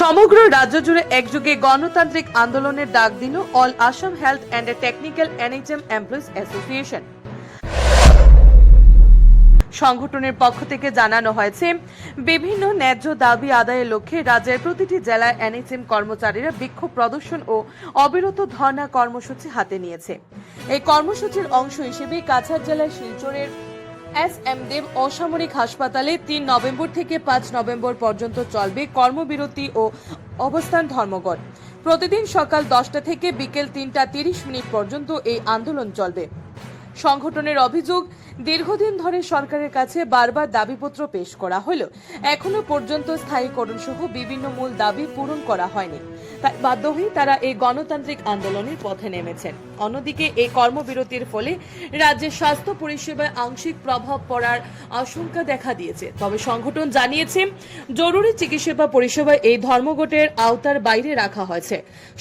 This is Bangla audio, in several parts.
সমগ্র রাজ্য জুড়ে একযোগে গণতান্ত্রিক আন্দোলনের ডাক দিল all Assam health and technical NHM employees association. সংগঠনের পক্ষ থেকে জানানো হয়েছে, বিভিন্ন ন্যায্য দাবি আদায়ের লক্ষ্যে রাজ্যের প্রতিটি জেলায় এনএইচএম কর্মচারীরা বিক্ষোভ প্রদর্শন ও অবিরত ধর্ণা কর্মসূচি হাতে নিয়েছে। এই কর্মসূচির অংশ হিসেবে কাছাড় জেলার শিলচরের এস.এম. দেব অসামরিক হাসপাতালে ৩ নভেম্বর থেকে ৫ নভেম্বর পর্যন্ত চলবে কর্মবিরতি ও অবস্থান ধর্মঘট। প্রতিদিন সকাল 10টা থেকে বিকেল 3টা 30 মিনিট পর্যন্ত এই আন্দোলন চলবে। সংগঠনের অভিযোগ, দীর্ঘদিন ধরে সরকারের কাছে বারবার দাবিপত্র পেশ করা হলেও এখনো পর্যন্ত স্থায়ীকরণ সহ বিভিন্ন মূল দাবি পূরণ করা হয়নি। তাই বাধ্য হয়ে তারা এই গণতান্ত্রিক আন্দোলনের পথে নেমেছেন। অন্যদিকে এই কর্মবিরতির ফলে রাজ্যের স্বাস্থ্য পরিষেবায় আংশিক প্রভাব পড়ার আশঙ্কা দেখা দিয়েছে। তবে সংগঠন জানিয়েছে, জরুরি চিকিৎসা পরিষেবা এই ধর্মঘটের আওতার বাইরে রাখা হয়েছে।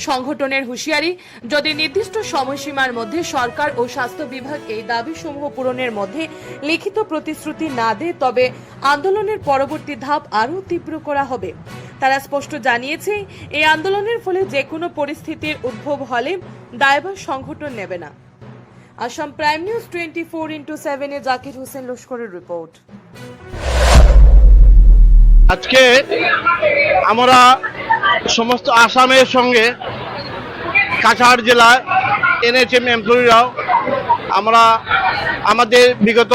সংগঠনের হুঁশিয়ারি, যদি নির্দিষ্ট সময়সীমার মধ্যে সরকার ও স্বাস্থ্য বিভাগ এই দাবিসমূহ পূরণের মধ্যে লিখিত প্রতিশ্রুতি না দেয়, তবে আন্দোলনের পরবর্তী ধাপ আরও তীব্র করা হবে। তারা স্পষ্ট জানিয়েছে, এই আন্দোলনের ফলে যে কোনো পরিস্থিতির উদ্ভব হলে দায়ভার সংগঠন নেবে না। আসাম প্রাইম নিউজ 24x7 এ জাকির হোসেন লস্করের রিপোর্ট। আজকে আমরা সমস্ত আসামের সঙ্গে কাছাড় জেলার এনএইচএম এমপ্লয়িরাও আমরা আমাদের বিগত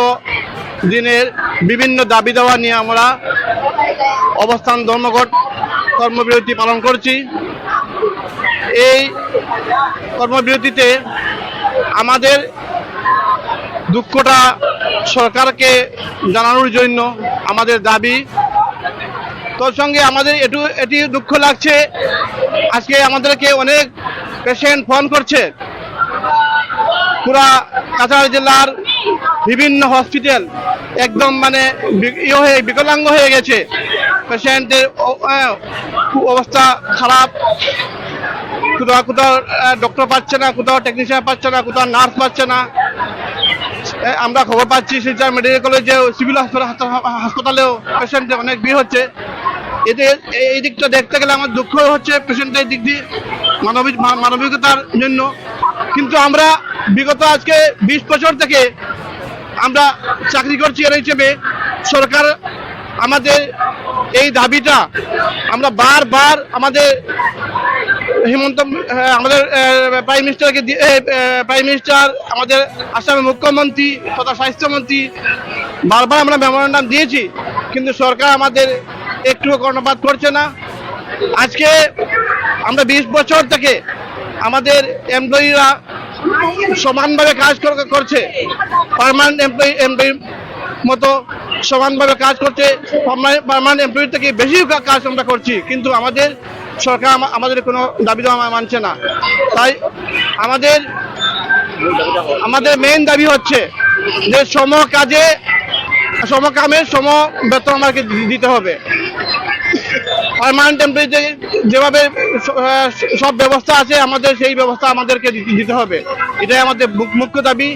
দিনের বিভিন্ন দাবি দেওয়া নিয়ে আমরা অবস্থান ধর্মঘট কর্মবিরতি পালন করছি। এই কর্মবিরতিতে আমাদের দুঃখটা সরকারকে জানানোর জন্য আমাদের দাবি, তোর সঙ্গে আমাদের এটি দুঃখ লাগছে, আজকে আমাদেরকে অনেক পেশেন্ট ফোন করছে। পুরা কাছাড় জেলার বিভিন্ন হসপিটাল একদম বিকলাঙ্গ হয়ে গেছে। পেশেন্টের অবস্থা খারাপ, কোথাও ডক্টর পাচ্ছে না, কোথাও টেকনিশিয়ান পাচ্ছে না, কোথাও নার্স পাচ্ছে না। আমরা খবর পাচ্ছি শিলচর মেডিকেল কলেজে, সিভিল হাসপাতালেও পেশেন্টের অনেক ভিড় হচ্ছে। এই দিকটা দেখতে গেলে আমার দুঃখ হচ্ছে পেশেন্টের দিক দিয়ে, মানবিকতার জন্য। কিন্তু আমরা বিগত আজকে 20 বছর থেকে আমরা চাকরি করছি এনএইচএমে। সরকার আমাদের এই দাবিটা আমরা বারবার আমাদের আমাদের প্রাইম মিনিস্টার, আমাদের আসামের মুখ্যমন্ত্রী তথা স্বাস্থ্যমন্ত্রী বারবার আমরা মেমোরেন্ডাম দিয়েছি, কিন্তু সরকার আমাদের একটুও কর্ণপাত করছে না। আজকে আমরা 20 বছর থেকে আমাদের এমপ্লয়িরা সমানভাবে কাজ করছে, পার্মানেন্ট এমপ্লয়ির মতো সমানভাবে কাজ করছে। পার্মানেন্ট এমপ্লয়ির থেকে বেশি কাজ আমরা করছি, কিন্তু আমাদের সরকার আমাদের কোনো দাবি দেওয়া মানছে না। তাই আমাদের মেইন দাবি হচ্ছে যে সমকামের সম বেতন আমাকে দিতে হবে। পার্মানেন্ট এমপ্লয়িতে যেভাবে সব ব্যবস্থা আছে, আমাদের সেই ব্যবস্থা আমাদেরকে দিতে হবে। এটাই আমাদের মুখ্য দাবি।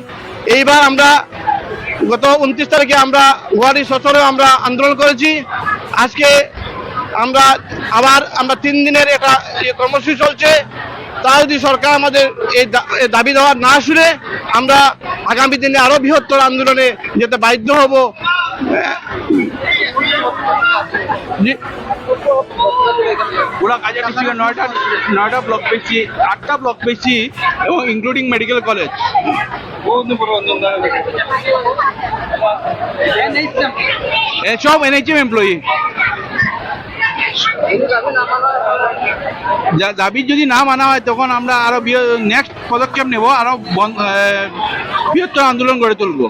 এইবার আমরা গত 29 তারিখে আমরা গুয়াহাটি সচরে আমরা আন্দোলন করেছি। আজকে আমরা 3 দিনের একটা কর্মসূচি চলছে। তা যদি সরকার আমাদের এই দাবি দেওয়া না শুনে, আমরা আগামী দিনে আরো বৃহত্তর আন্দোলনে যেতে বাধ্য হব। পুরা কাছাড় ডিস্ট্রিক্টে 9টা ব্লক পেয়েছি, 8টা ব্লক পেয়েছি এবং ইনক্লুডিং মেডিকেল কলেজ। সব এনএইচএম এমপ্লয়ি। দাবি যদি না মানা হয়, তখন আমরা আরো নেক্সট পদক্ষেপ নেব, আরো বৃহত্তর আন্দোলন গড়ে তুলব।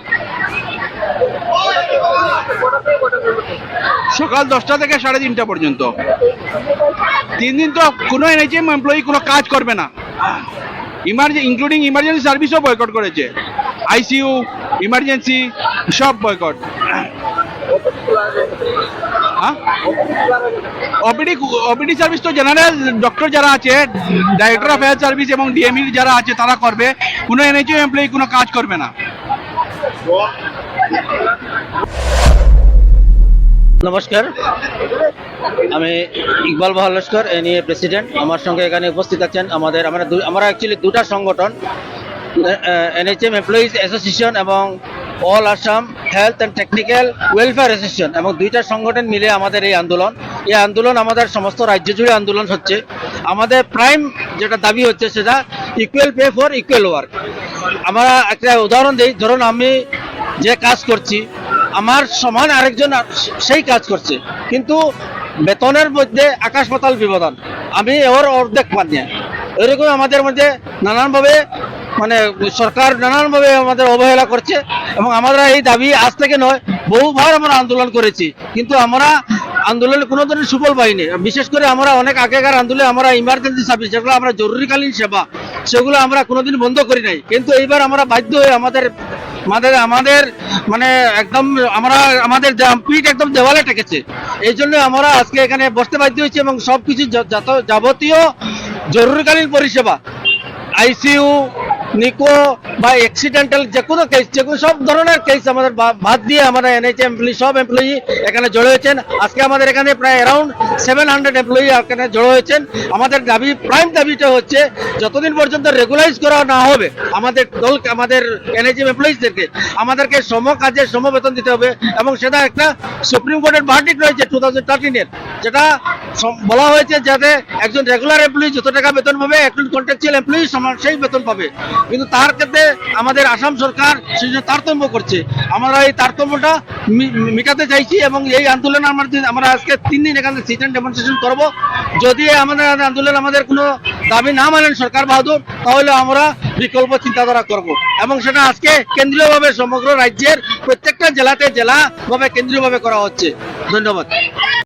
সকাল 10টা থেকে 3:30 পর্যন্ত 3 দিন তো কোনো এনএইচএম এমপ্লয়ি কোনো কাজ করবে না। ইনক্লুডিং ইমার্জেন্সি সার্ভিসও বয়কট করেছে, আইসিইউ, ইমার্জেন্সি সব বয়কট। ওপিডি সার্ভিস তো জেনারেল ডক্টর যারা আছে, ডাইরেক্টর অফ হেলথ সার্ভিস এবং ডিএমই যারা আছে তারা করবে, কোনো এনএইচএম এমপ্লয়ি কোনো কাজ করবে না। নমস্কার, আমি ইকবাল বাহার লস্কর এনইএ প্রেসিডেন্ট। আমার সঙ্গে এখানে উপস্থিত আছেন আমরা অ্যাকচুয়ালি দুটা সংগঠন, এনএইচএম এমপ্লয়িজ অ্যাসোসিয়েশন এবং all Assam health and technical welfare association, এবং দুইটা সংগঠন মিলে আমাদের এই আন্দোলন আমাদের সমস্ত রাজ্য জুড়ে আন্দোলন হচ্ছে। আমাদের প্রাইম যেটা দাবি হচ্ছে সেটা equal pay for equal work. আমরা একটা উদাহরণ দিই, ধরুন আমি যে কাজ করছি, আমার সমান আরেকজন সেই কাজ করছে, কিন্তু বেতনের মধ্যে আকাশ পাতাল ব্যবধান, আমি ওর অর্ধেক পাচ্ছি। এরকম আমাদের মধ্যে নানানভাবে সরকার নানানভাবে আমাদের অবহেলা করছে, এবং আমরা এই দাবি আজ থেকে নয়, বহুবার আমরা আন্দোলন করেছি, কিন্তু আমরা আন্দোলনে কোনো ধরনের সুফল পাইনি। বিশেষ করে আমরা অনেক আগেকার আন্দোলনে আমরা ইমার্জেন্সি সার্ভিস, যেগুলো আমরা জরুরিকালীন সেবা, সেগুলো আমরা কোনোদিন বন্ধ করি নাই। কিন্তু এইবার আমরা বাধ্য হয়ে আমাদের একদম আমাদের পিঠ একদম দেওয়ালে ঠেকেছে। এই জন্য আমরা আজকে এখানে বসতে বাধ্য হয়েছি, এবং সবকিছু যাবতীয় জরুরিকালীন পরিষেবা, আইসিইউ, নিকো বা অ্যাক্সিডেন্টাল যে কোনো কেস, সব ধরনের কেস আমাদের বাদ দিয়ে আমরা এনএইচএম এমপ্লয়ি সব এমপ্লয়ি এখানে জড়ো হয়েছেন। আজকে আমাদের এখানে প্রায় অ্যারাউন্ড 700 এমপ্লয়ি এখানে জড়ো হয়েছেন। আমাদের প্রাইম দাবিটা হচ্ছে, যতদিন পর্যন্ত রেগুলাইজ করা না হবে আমাদের এনএইচএম এমপ্লয়িজদেরকে, আমাদেরকে কাজে বেতন দিতে হবে, এবং সেটা একটা সুপ্রিম কোর্টের ভার্ডিক্ট রয়েছে 2013-এর, যেটা বলা হয়েছে যাতে একজন রেগুলার এমপ্লয়ি যত টাকা বেতন পাবে, একজন কন্ট্রাকচুয়াল এমপ্লয়ি সেই বেতন পাবে। কিন্তু তার ক্ষেত্রে আমাদের আসাম সরকার সেটা তারতম্য করছে। আমরা এই তারতম্যটা মেটাতে চাইছি, এবং এই আন্দোলন আমরা আজকে 3 দিন এখানে সিট অ্যান্ড ডেমনস্ট্রেশন করবো। যদি আমাদের আন্দোলন আমাদের কোনো দাবি না মানেন সরকার বাহাদুর, তাহলে আমরা বিকল্প চিন্তাধারা করব, এবং সেটা আজকে কেন্দ্রীয়ভাবে সমগ্র রাজ্যের প্রত্যেকটা জেলাভাবে কেন্দ্রীয়ভাবে করা হচ্ছে। ধন্যবাদ।